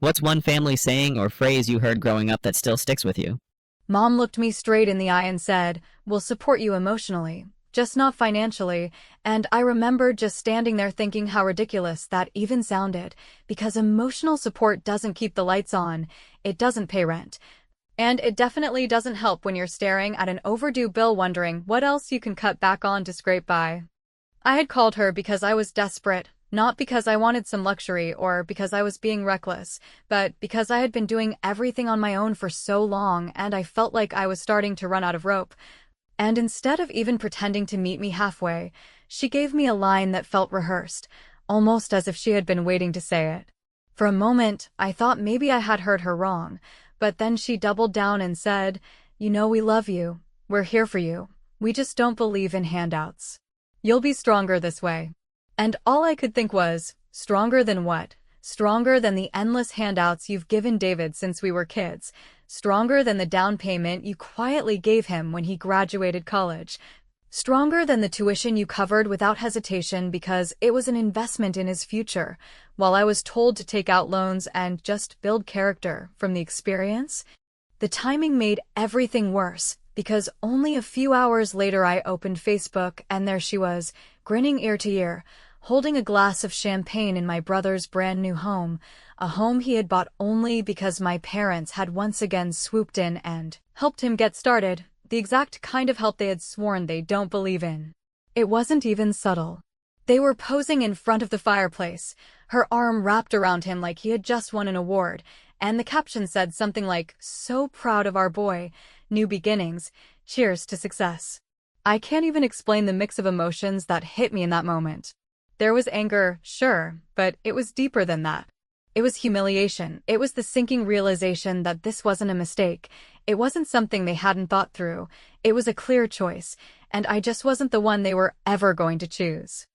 What's one family saying or phrase you heard growing up that still sticks with you? Mom looked me straight in the eye and said, "We'll support you emotionally, just not financially." And I remember just standing there thinking how ridiculous that even sounded, because emotional support doesn't keep the lights on, it doesn't pay rent. And it definitely doesn't help when you're staring at an overdue bill wondering what else you can cut back on to scrape by. I had called her because I was desperate, not because I wanted some luxury or because I was being reckless, but because I had been doing everything on my own for so long and I felt like I was starting to run out of rope. And instead of even pretending to meet me halfway, she gave me a line that felt rehearsed, almost as if she had been waiting to say it. For a moment, I thought maybe I had heard her wrong, but then she doubled down and said, "You know we love you, we're here for you, we just don't believe in handouts. You'll be stronger this way." And all I could think was, stronger than what? Stronger than the endless handouts you've given David since we were kids. Stronger than the down payment you quietly gave him when he graduated college. Stronger than the tuition you covered without hesitation because it was an investment in his future, while I was told to take out loans and just build character from the experience. The timing made everything worse, because only a few hours later I opened Facebook and there she was, grinning ear to ear, holding a glass of champagne in my brother's brand new home, a home he had bought only because my parents had once again swooped in and helped him get started, the exact kind of help they had sworn they don't believe in. It wasn't even subtle. They were posing in front of the fireplace, her arm wrapped around him like he had just won an award, and the caption said something like, "So proud of our boy, new beginnings, cheers to success." I can't even explain the mix of emotions that hit me in that moment. There was anger, sure, but it was deeper than that. It was humiliation. It was the sinking realization that this wasn't a mistake. It wasn't something they hadn't thought through. It was a clear choice, and I just wasn't the one they were ever going to choose.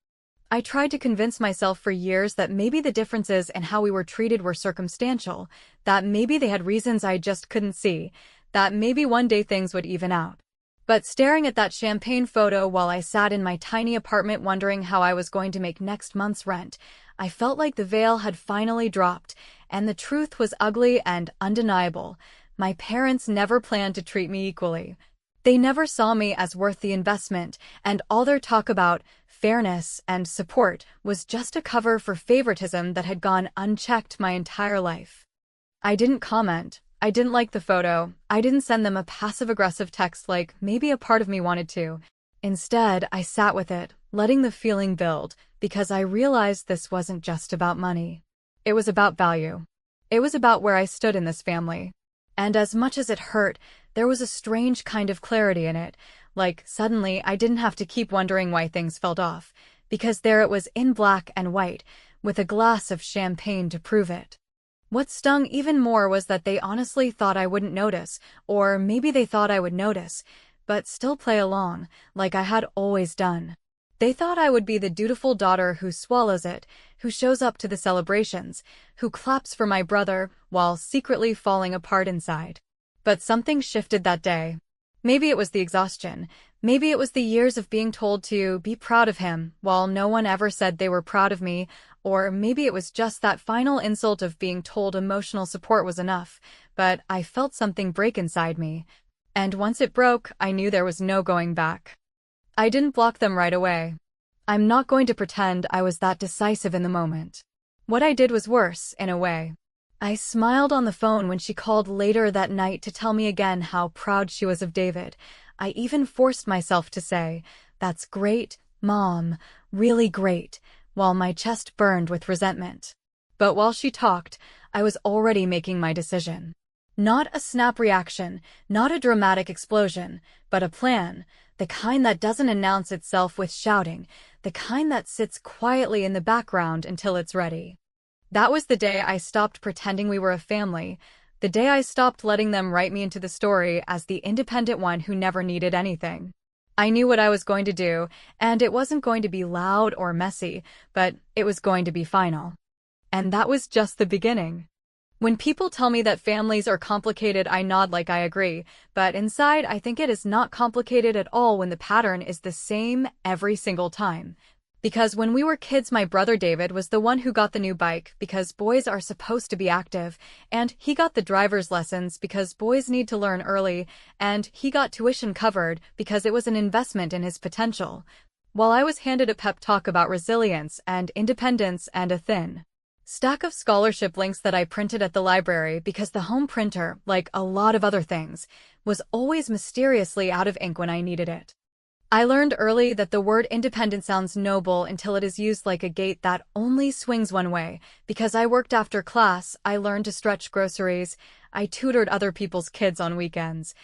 I tried to convince myself for years that maybe the differences in how we were treated were circumstantial, that maybe they had reasons I just couldn't see, that maybe one day things would even out. But staring at that champagne photo while I sat in my tiny apartment wondering how I was going to make next month's rent, I felt like the veil had finally dropped, and the truth was ugly and undeniable. My parents never planned to treat me equally. They never saw me as worth the investment, and all their talk about fairness and support was just a cover for favoritism that had gone unchecked my entire life. I didn't comment. I didn't like the photo. I didn't send them a passive-aggressive text like maybe a part of me wanted to. Instead, I sat with it, letting the feeling build, because I realized this wasn't just about money. It was about value. It was about where I stood in this family. And as much as it hurt, there was a strange kind of clarity in it, like suddenly I didn't have to keep wondering why things felt off, because there it was in black and white, with a glass of champagne to prove it. What stung even more was that they honestly thought I wouldn't notice, or maybe they thought I would notice, but still play along, like I had always done. They thought I would be the dutiful daughter who swallows it, who shows up to the celebrations, who claps for my brother while secretly falling apart inside. But something shifted that day. Maybe it was the exhaustion. Maybe it was the years of being told to be proud of him, while no one ever said they were proud of me, or maybe it was just that final insult of being told emotional support was enough, but I felt something break inside me. And once it broke, I knew there was no going back. I didn't block them right away. I'm not going to pretend I was that decisive in the moment. What I did was worse, in a way. I smiled on the phone when she called later that night to tell me again how proud she was of David. I even forced myself to say, "That's great, Mom, really great," while my chest burned with resentment. But while she talked, I was already making my decision. Not a snap reaction, not a dramatic explosion, but a plan, the kind that doesn't announce itself with shouting, the kind that sits quietly in the background until it's ready. That was the day I stopped pretending we were a family, the day I stopped letting them write me into the story as the independent one who never needed anything. I knew what I was going to do, and it wasn't going to be loud or messy, but it was going to be final. And that was just the beginning. When people tell me that families are complicated, I nod like I agree, but inside I think it is not complicated at all when the pattern is the same every single time. Because when we were kids, my brother David was the one who got the new bike because boys are supposed to be active, and he got the driver's lessons because boys need to learn early, and he got tuition covered because it was an investment in his potential, while I was handed a pep talk about resilience and independence and a thin stack of scholarship links that I printed at the library because the home printer, like a lot of other things, was always mysteriously out of ink when I needed it. I learned early that the word independent sounds noble until it is used like a gate that only swings one way. Because I worked after class, I learned to stretch groceries, I tutored other people's kids on weekends.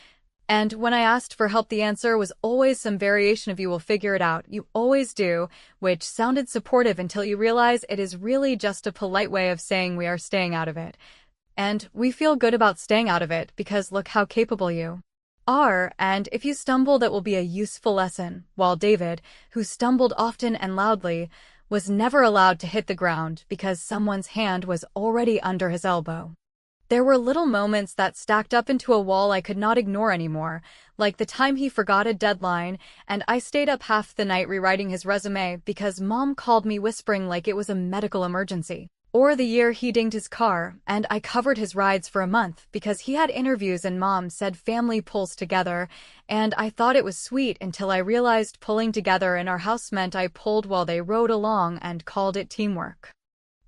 And when I asked for help, the answer was always some variation of "you will figure it out, you always do," which sounded supportive until you realize it is really just a polite way of saying we are staying out of it. And we feel good about staying out of it because look how capable you are, and if you stumble, that will be a useful lesson, while David, who stumbled often and loudly, was never allowed to hit the ground because someone's hand was already under his elbow. There were little moments that stacked up into a wall I could not ignore anymore, like the time he forgot a deadline, and I stayed up half the night rewriting his resume because Mom called me whispering like it was a medical emergency. Or the year he dinged his car, and I covered his rides for a month because he had interviews and Mom said family pulls together, and I thought it was sweet until I realized pulling together in our house meant I pulled while they rode along and called it teamwork.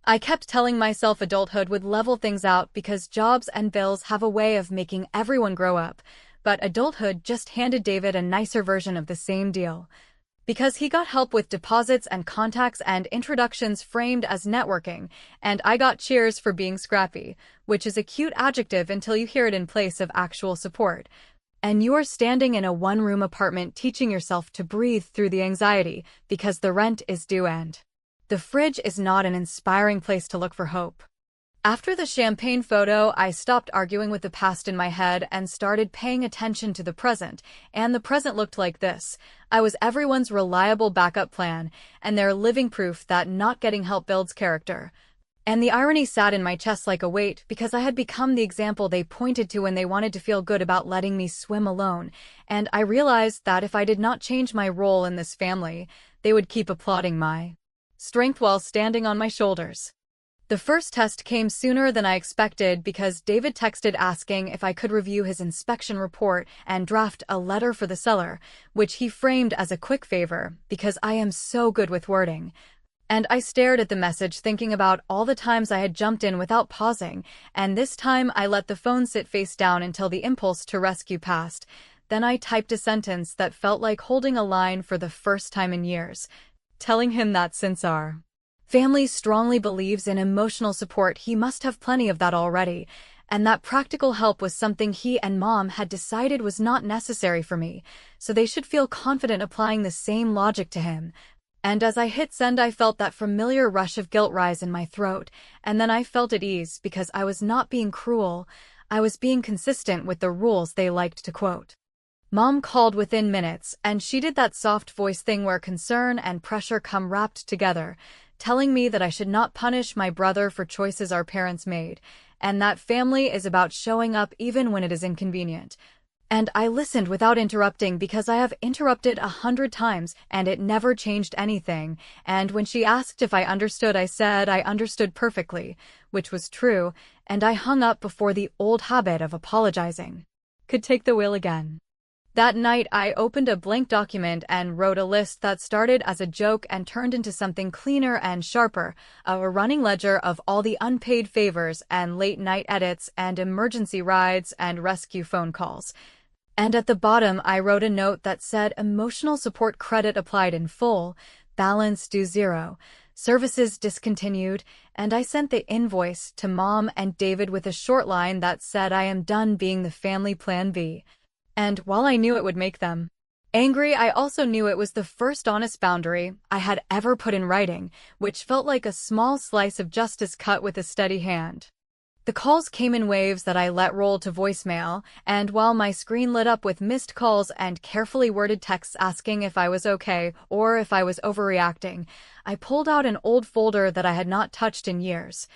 I kept telling myself adulthood would level things out because jobs and bills have a way of making everyone grow up, but adulthood just handed David a nicer version of the same deal. Because he got help with deposits and contacts and introductions framed as networking, and I got cheers for being scrappy, which is a cute adjective until you hear it in place of actual support. And you are standing in a one-room apartment teaching yourself to breathe through the anxiety because the rent is due and the fridge is not an inspiring place to look for hope. After the champagne photo, I stopped arguing with the past in my head and started paying attention to the present, and the present looked like this. I was everyone's reliable backup plan, and their living proof that not getting help builds character. And the irony sat in my chest like a weight because I had become the example they pointed to when they wanted to feel good about letting me swim alone, and I realized that if I did not change my role in this family, they would keep applauding my strength while standing on my shoulders. The first test came sooner than I expected because David texted asking if I could review his inspection report and draft a letter for the seller, which he framed as a quick favor because I am so good with wording. And I stared at the message thinking about all the times I had jumped in without pausing, and this time I let the phone sit face down until the impulse to rescue passed. Then I typed a sentence that felt like holding a line for the first time in years, telling him that since our family strongly believes in emotional support, he must have plenty of that already, and that practical help was something he and Mom had decided was not necessary for me, so they should feel confident applying the same logic to him. And as I hit send, I felt that familiar rush of guilt rise in my throat, and then I felt at ease because I was not being cruel, I was being consistent with the rules they liked to quote. Mom called within minutes, and she did that soft voice thing where concern and pressure come wrapped together, telling me that I should not punish my brother for choices our parents made, and that family is about showing up even when it is inconvenient. And I listened without interrupting because I have interrupted 100 times and it never changed anything, and when she asked if I understood, I said I understood perfectly, which was true, and I hung up before the old habit of apologizing could take the wheel again. That night, I opened a blank document and wrote a list that started as a joke and turned into something cleaner and sharper, a running ledger of all the unpaid favors and late-night edits and emergency rides and rescue phone calls. And at the bottom, I wrote a note that said emotional support credit applied in full, balance due $0, services discontinued, and I sent the invoice to Mom and David with a short line that said I am done being the family plan B. And while I knew it would make them angry, I also knew it was the first honest boundary I had ever put in writing, which felt like a small slice of justice cut with a steady hand. The calls came in waves that I let roll to voicemail, and while my screen lit up with missed calls and carefully worded texts asking if I was okay or if I was overreacting, I pulled out an old folder that I had not touched in years.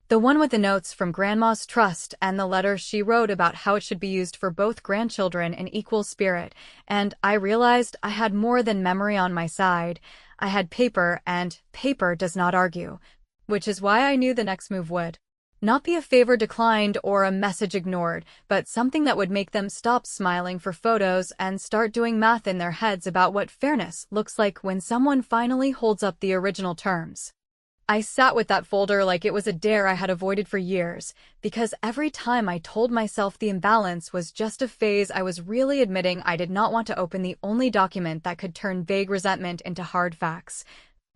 The one with the notes from Grandma's trust and the letter she wrote about how it should be used for both grandchildren in equal spirit, and I realized I had more than memory on my side. I had paper, and paper does not argue, which is why I knew the next move would not be a favor declined or a message ignored, but something that would make them stop smiling for photos and start doing math in their heads about what fairness looks like when someone finally holds up the original terms. I sat with that folder like it was a dare I had avoided for years, because every time I told myself the imbalance was just a phase, I was really admitting I did not want to open the only document that could turn vague resentment into hard facts.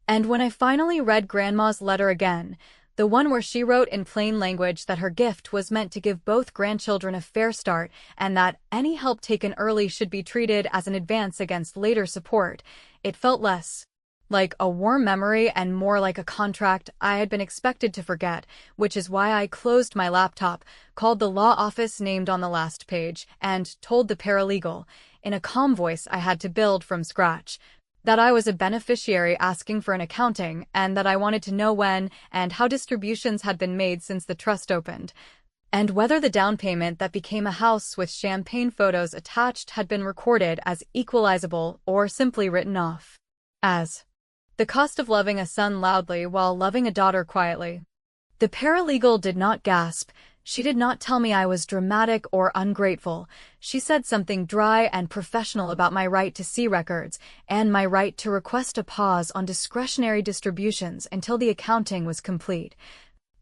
And when I finally read Grandma's letter again, the one where she wrote in plain language that her gift was meant to give both grandchildren a fair start and that any help taken early should be treated as an advance against later support, it felt less like a warm memory and more like a contract I had been expected to forget, which is why I closed my laptop, called the law office named on the last page, and told the paralegal, in a calm voice I had to build from scratch, that I was a beneficiary asking for an accounting and that I wanted to know when and how distributions had been made since the trust opened, and whether the down payment that became a house with champagne photos attached had been recorded as equalizable or simply written off as the cost of loving a son loudly while loving a daughter quietly. The paralegal did not gasp. She did not tell me I was dramatic or ungrateful. She said something dry and professional about my right to see records and my right to request a pause on discretionary distributions until the accounting was complete.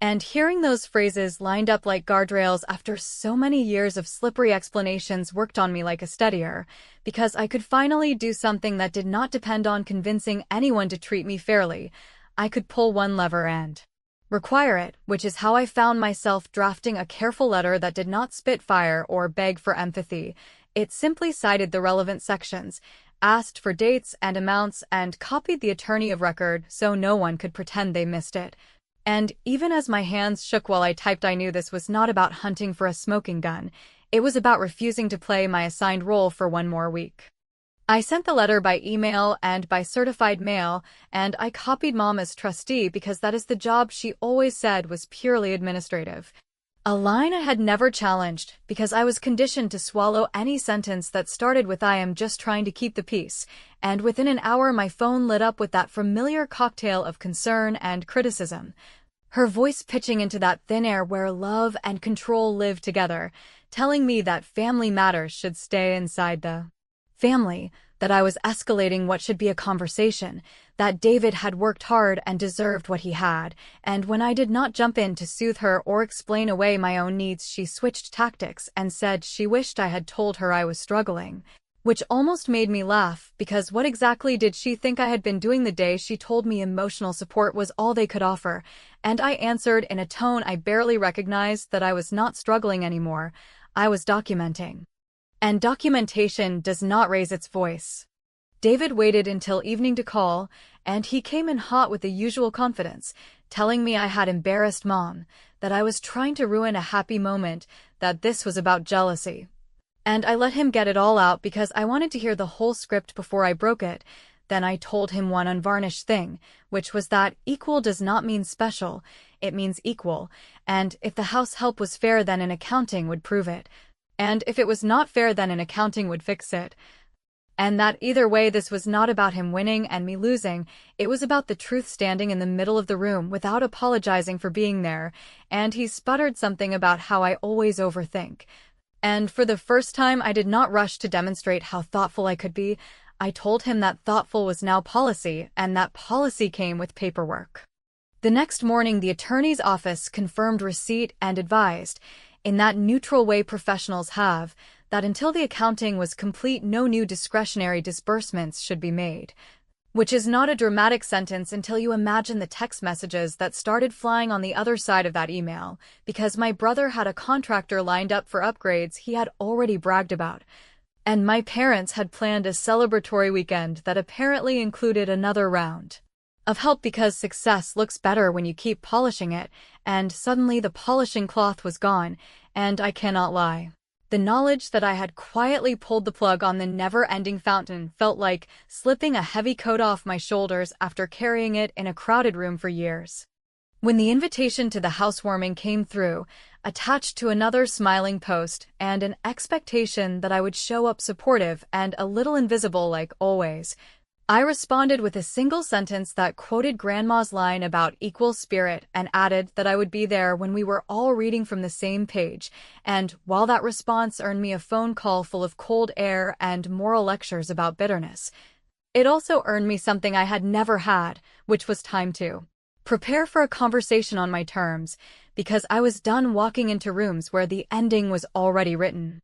And hearing those phrases lined up like guardrails after so many years of slippery explanations worked on me like a steadier, because I could finally do something that did not depend on convincing anyone to treat me fairly. I could pull one lever and require it, which is how I found myself drafting a careful letter that did not spit fire or beg for empathy. It simply cited the relevant sections, asked for dates and amounts, and copied the attorney of record so no one could pretend they missed it. And even as my hands shook while I typed, I knew this was not about hunting for a smoking gun. It was about refusing to play my assigned role for one more week. I sent the letter by email and by certified mail, and I copied Mom as trustee because that is the job she always said was purely administrative. A line I had never challenged because I was conditioned to swallow any sentence that started with "I am just trying to keep the peace," and within an hour my phone lit up with that familiar cocktail of concern and criticism. Her voice pitching into that thin air where love and control live together, telling me that family matters should stay inside the family, that I was escalating what should be a conversation, that David had worked hard and deserved what he had, and when I did not jump in to soothe her or explain away my own needs, she switched tactics and said she wished I had told her I was struggling, which almost made me laugh, because what exactly did she think I had been doing the day she told me emotional support was all they could offer? And I answered in a tone I barely recognized that I was not struggling anymore. I was documenting. And documentation does not raise its voice. David waited until evening to call, and he came in hot with the usual confidence, telling me I had embarrassed Mom, that I was trying to ruin a happy moment, that this was about jealousy. And I let him get it all out because I wanted to hear the whole script before I broke it. Then I told him one unvarnished thing, which was that equal does not mean special, it means equal, and if the house help was fair then an accounting would prove it. And if it was not fair then an accounting would fix it. And that either way this was not about him winning and me losing, it was about the truth standing in the middle of the room without apologizing for being there, and he sputtered something about how I always overthink. And for the first time I did not rush to demonstrate how thoughtful I could be. I told him that thoughtful was now policy, and that policy came with paperwork. The next morning the attorney's office confirmed receipt and advised, in that neutral way professionals have, that until the accounting was complete no new discretionary disbursements should be made. Which is not a dramatic sentence until you imagine the text messages that started flying on the other side of that email, because my brother had a contractor lined up for upgrades he had already bragged about. And my parents had planned a celebratory weekend that apparently included another round of help because success looks better when you keep polishing it, and suddenly the polishing cloth was gone, and I cannot lie. The knowledge that I had quietly pulled the plug on the never-ending fountain felt like slipping a heavy coat off my shoulders after carrying it in a crowded room for years. When the invitation to the housewarming came through, attached to another smiling post and an expectation that I would show up supportive and a little invisible like always, I responded with a single sentence that quoted Grandma's line about equal spirit and added that I would be there when we were all reading from the same page, and while that response earned me a phone call full of cold air and moral lectures about bitterness, it also earned me something I had never had, which was time to prepare for a conversation on my terms, because I was done walking into rooms where the ending was already written.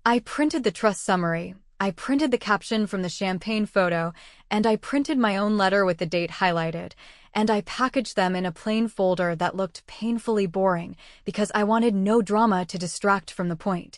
I printed the trust summary, I printed the caption from the champagne photo, and I printed my own letter with the date highlighted, and I packaged them in a plain folder that looked painfully boring because I wanted no drama to distract from the point.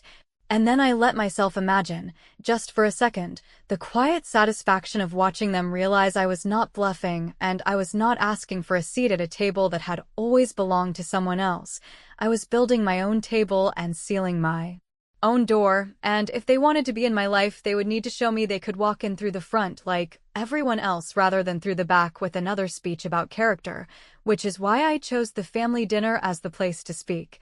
And then I let myself imagine, just for a second, the quiet satisfaction of watching them realize I was not bluffing and I was not asking for a seat at a table that had always belonged to someone else. I was building my own table and sealing my own door, and if they wanted to be in my life, they would need to show me they could walk in through the front like everyone else rather than through the back with another speech about character, which is why I chose the family dinner as the place to speak.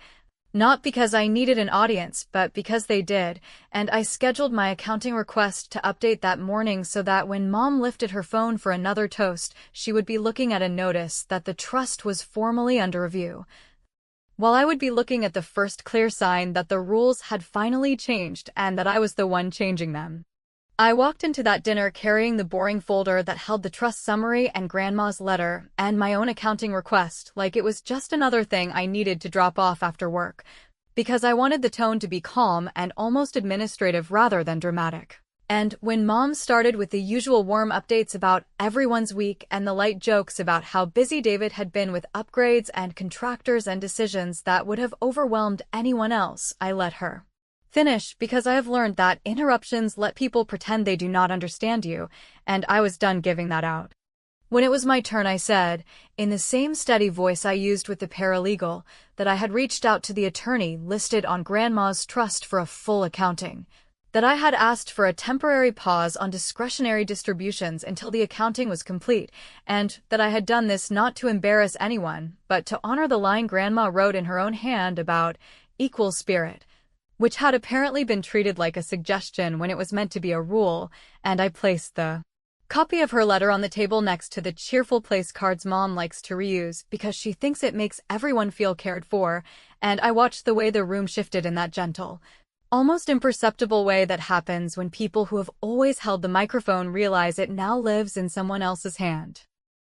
Not because I needed an audience, but because they did, and I scheduled my accounting request to update that morning so that when Mom lifted her phone for another toast, she would be looking at a notice that the trust was formally under review, while I would be looking at the first clear sign that the rules had finally changed and that I was the one changing them. I walked into that dinner carrying the boring folder that held the trust summary and Grandma's letter and my own accounting request like it was just another thing I needed to drop off after work, because I wanted the tone to be calm and almost administrative rather than dramatic. And when Mom started with the usual warm updates about everyone's week and the light jokes about how busy David had been with upgrades and contractors and decisions that would have overwhelmed anyone else, I let her finish because I have learned that interruptions let people pretend they do not understand you, and I was done giving that out. When it was my turn, I said, in the same steady voice I used with the paralegal, that I had reached out to the attorney listed on Grandma's trust for a full accounting, that I had asked for a temporary pause on discretionary distributions until the accounting was complete, and that I had done this not to embarrass anyone, but to honor the line Grandma wrote in her own hand about equal spirit, which had apparently been treated like a suggestion when it was meant to be a rule, and I placed the copy of her letter on the table next to the cheerful place cards Mom likes to reuse because she thinks it makes everyone feel cared for, and I watched the way the room shifted in that gentle, almost imperceptible way that happens when people who have always held the microphone realize it now lives in someone else's hand.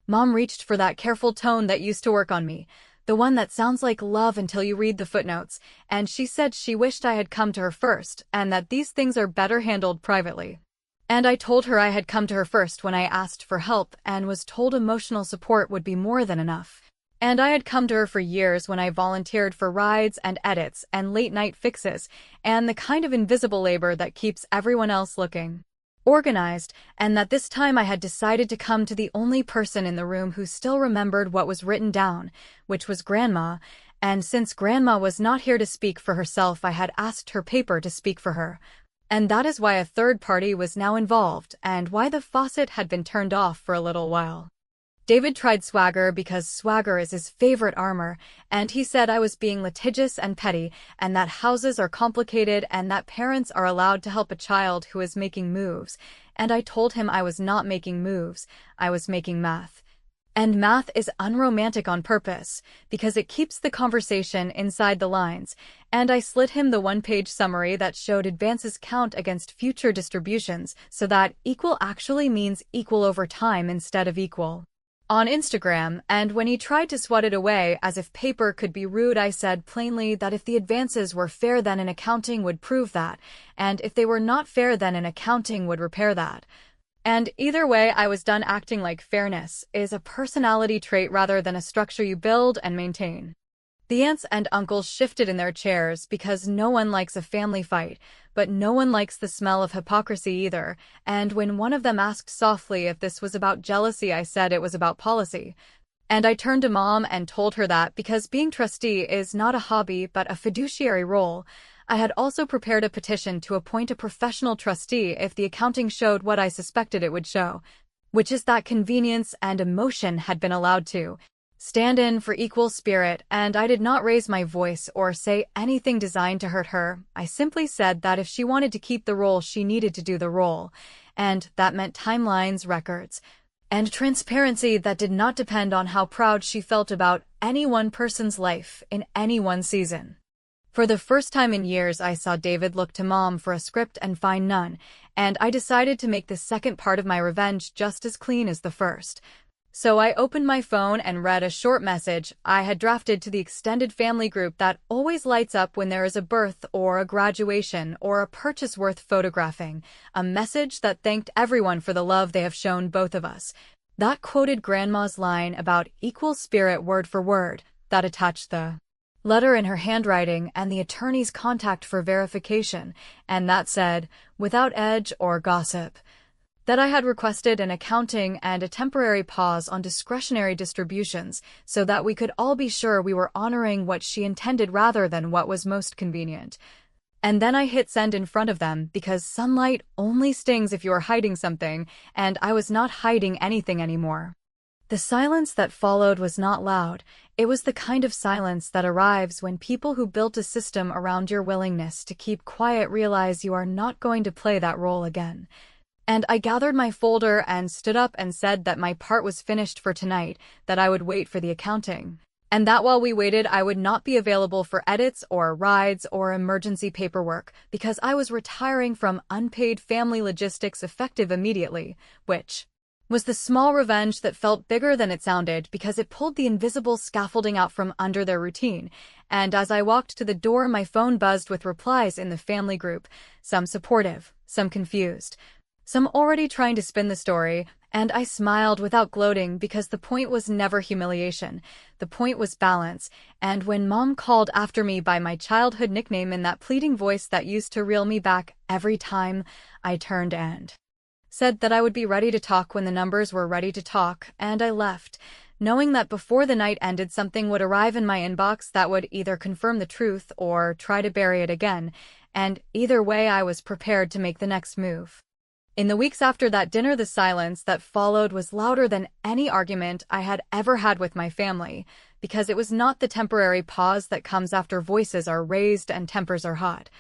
Mom reached for that careful tone that used to work on me, the one that sounds like love until you read the footnotes, and she said she wished I had come to her first and that these things are better handled privately. And I told her I had come to her first when I asked for help and was told emotional support would be more than enough. And I had come to her for years when I volunteered for rides and edits and late-night fixes and the kind of invisible labor that keeps everyone else looking organized, and that this time I had decided to come to the only person in the room who still remembered what was written down, which was Grandma, and since Grandma was not here to speak for herself, I had asked her paper to speak for her. And that is why a third party was now involved and why the faucet had been turned off for a little while. David tried swagger because swagger is his favorite armor, and he said I was being litigious and petty, and that houses are complicated and that parents are allowed to help a child who is making moves, and I told him I was not making moves, I was making math. And math is unromantic on purpose, because it keeps the conversation inside the lines, and I slid him the one-page summary that showed advances count against future distributions so that equal actually means equal over time instead of equal on Instagram, and when he tried to swat it away as if paper could be rude, I said plainly that if the advances were fair then an accounting would prove that, and if they were not fair then an accounting would repair that. And either way, I was done acting like fairness is a personality trait rather than a structure you build and maintain. The aunts and uncles shifted in their chairs because no one likes a family fight, but no one likes the smell of hypocrisy either, and when one of them asked softly if this was about jealousy, I said it was about policy. And I turned to Mom and told her that because being trustee is not a hobby but a fiduciary role, I had also prepared a petition to appoint a professional trustee if the accounting showed what I suspected it would show, which is that convenience and emotion had been allowed to stand in for equal spirit, and I did not raise my voice or say anything designed to hurt her. I simply said that if she wanted to keep the role, she needed to do the role, and that meant timelines, records, and transparency that did not depend on how proud she felt about any one person's life in any one season. For the first time in years, I saw David look to Mom for a script and find none, and I decided to make the second part of my revenge just as clean as the first. So I opened my phone and read a short message I had drafted to the extended family group that always lights up when there is a birth or a graduation or a purchase worth photographing, a message that thanked everyone for the love they have shown both of us. That quoted Grandma's line about equal spirit word for word, that attached the letter in her handwriting and the attorney's contact for verification, and that said, without edge or gossip, that I had requested an accounting and a temporary pause on discretionary distributions so that we could all be sure we were honoring what she intended rather than what was most convenient. And then I hit send in front of them because sunlight only stings if you are hiding something, and I was not hiding anything anymore. The silence that followed was not loud. It was the kind of silence that arrives when people who built a system around your willingness to keep quiet realize you are not going to play that role again. And I gathered my folder and stood up and said that my part was finished for tonight, that I would wait for the accounting, and that while we waited I would not be available for edits or rides or emergency paperwork because I was retiring from unpaid family logistics effective immediately, which was the small revenge that felt bigger than it sounded because it pulled the invisible scaffolding out from under their routine. And as I walked to the door, my phone buzzed with replies in the family group, some supportive, some confused, some already trying to spin the story, and I smiled without gloating because the point was never humiliation. The point was balance, and when Mom called after me by my childhood nickname in that pleading voice that used to reel me back every time, I turned and said that I would be ready to talk when the numbers were ready to talk, and I left, knowing that before the night ended something would arrive in my inbox that would either confirm the truth or try to bury it again, and either way I was prepared to make the next move. In the weeks after that dinner, the silence that followed was louder than any argument I had ever had with my family, because it was not the temporary pause that comes after voices are raised and tempers are hot.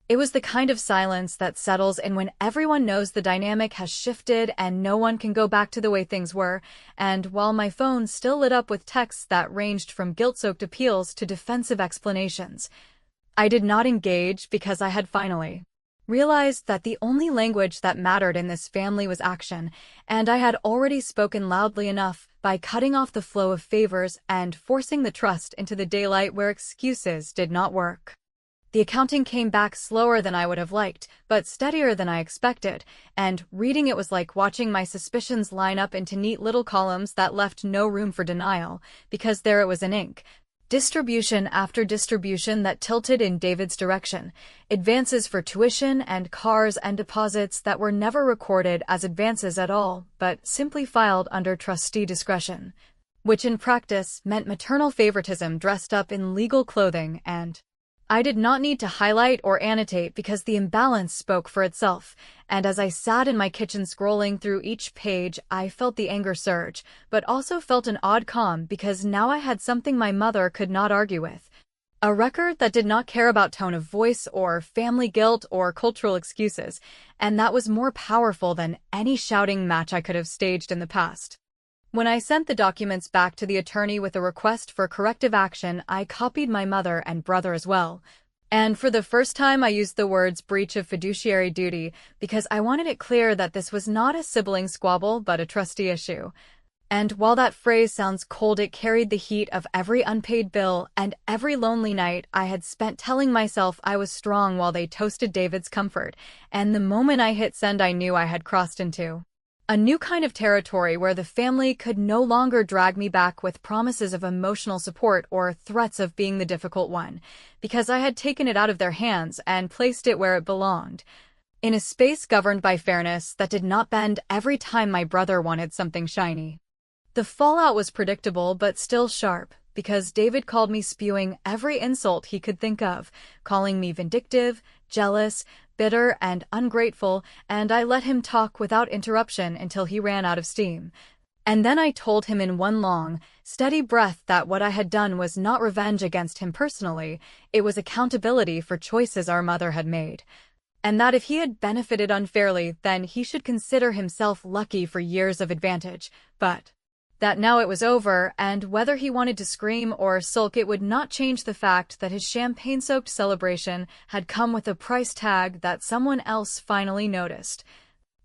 It was the kind of silence that settles in when everyone knows the dynamic has shifted and no one can go back to the way things were, and while my phone still lit up with texts that ranged from guilt-soaked appeals to defensive explanations, I did not engage because I had finally realized that the only language that mattered in this family was action, and I had already spoken loudly enough by cutting off the flow of favors and forcing the trust into the daylight where excuses did not work. The accounting came back slower than I would have liked, but steadier than I expected, and reading it was like watching my suspicions line up into neat little columns that left no room for denial, because there it was in ink. Distribution after distribution that tilted in David's direction, advances for tuition and cars and deposits that were never recorded as advances at all, but simply filed under trustee discretion, which in practice meant maternal favoritism dressed up in legal clothing, and I did not need to highlight or annotate because the imbalance spoke for itself, and as I sat in my kitchen scrolling through each page, I felt the anger surge, but also felt an odd calm because now I had something my mother could not argue with. A record that did not care about tone of voice or family guilt or cultural excuses, and that was more powerful than any shouting match I could have staged in the past. When I sent the documents back to the attorney with a request for corrective action, I copied my mother and brother as well. And for the first time, I used the words breach of fiduciary duty because I wanted it clear that this was not a sibling squabble but a trustee issue. And while that phrase sounds cold, it carried the heat of every unpaid bill and every lonely night I had spent telling myself I was strong while they toasted David's comfort. And the moment I hit send, I knew I had crossed into a new kind of territory where the family could no longer drag me back with promises of emotional support or threats of being the difficult one, because I had taken it out of their hands and placed it where it belonged, in a space governed by fairness that did not bend every time my brother wanted something shiny. The fallout was predictable but still sharp, because David called me spewing every insult he could think of, calling me vindictive, jealous, bitter, and ungrateful, and I let him talk without interruption until he ran out of steam. And then I told him in one long, steady breath that what I had done was not revenge against him personally, it was accountability for choices our mother had made. And that if he had benefited unfairly, then he should consider himself lucky for years of advantage, but that now it was over, and whether he wanted to scream or sulk, it would not change the fact that his champagne-soaked celebration had come with a price tag that someone else finally noticed.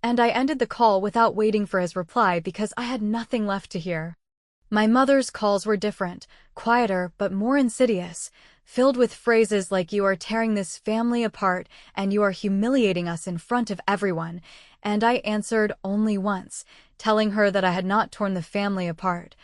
And I ended the call without waiting for his reply because I had nothing left to hear. My mother's calls were different, quieter but more insidious, filled with phrases like "you are tearing this family apart" and "you are humiliating us in front of everyone," and I answered only once, telling her that I had not torn the family apart.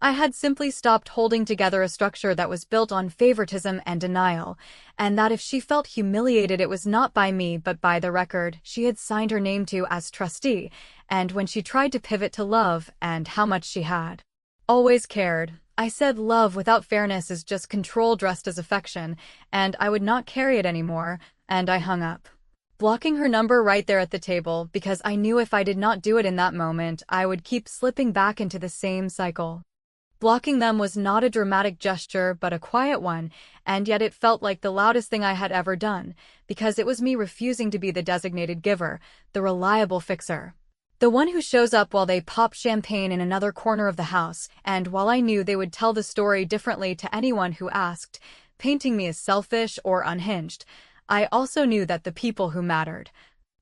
I had simply stopped holding together a structure that was built on favoritism and denial, and that if she felt humiliated it was not by me but by the record she had signed her name to as trustee, and when she tried to pivot to love and how much she had always cared, I said love without fairness is just control dressed as affection, and I would not carry it anymore, and I hung up, blocking her number right there at the table because I knew if I did not do it in that moment, I would keep slipping back into the same cycle. Blocking them was not a dramatic gesture but a quiet one, and yet it felt like the loudest thing I had ever done, because it was me refusing to be the designated giver, the reliable fixer. The one who shows up while they pop champagne in another corner of the house, and while I knew they would tell the story differently to anyone who asked, painting me as selfish or unhinged, I also knew that the people who mattered,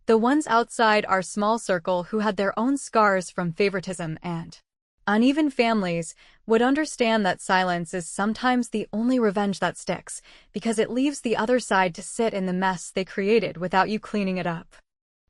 the ones outside our small circle who had their own scars from favoritism and uneven families, would understand that silence is sometimes the only revenge that sticks, because it leaves the other side to sit in the mess they created without you cleaning it up.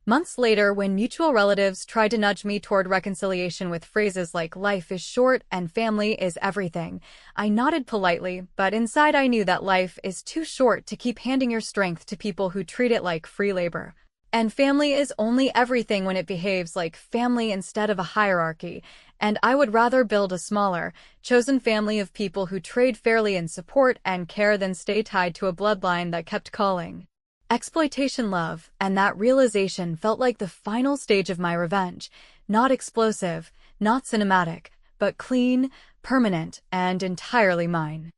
Months later, when mutual relatives tried to nudge me toward reconciliation with phrases like "life is short" and "family is everything," I nodded politely, but inside I knew that life is too short to keep handing your strength to people who treat it like free labor. And family is only everything when it behaves like family instead of a hierarchy, and I would rather build a smaller, chosen family of people who trade fairly in support and care than stay tied to a bloodline that kept calling exploitation love, and that realization felt like the final stage of my revenge, not explosive, not cinematic, but clean, permanent, and entirely mine.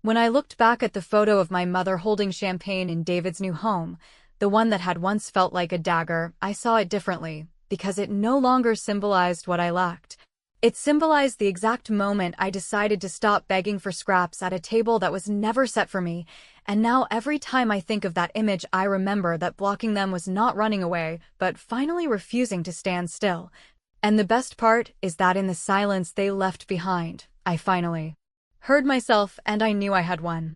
When I looked back at the photo of my mother holding champagne in David's new home, the one that had once felt like a dagger, I saw it differently, because it no longer symbolized what I lacked. It symbolized the exact moment I decided to stop begging for scraps at a table that was never set for me, and now every time I think of that image I remember that blocking them was not running away, but finally refusing to stand still. And the best part is that in the silence they left behind, I finally heard myself, and I knew I had won.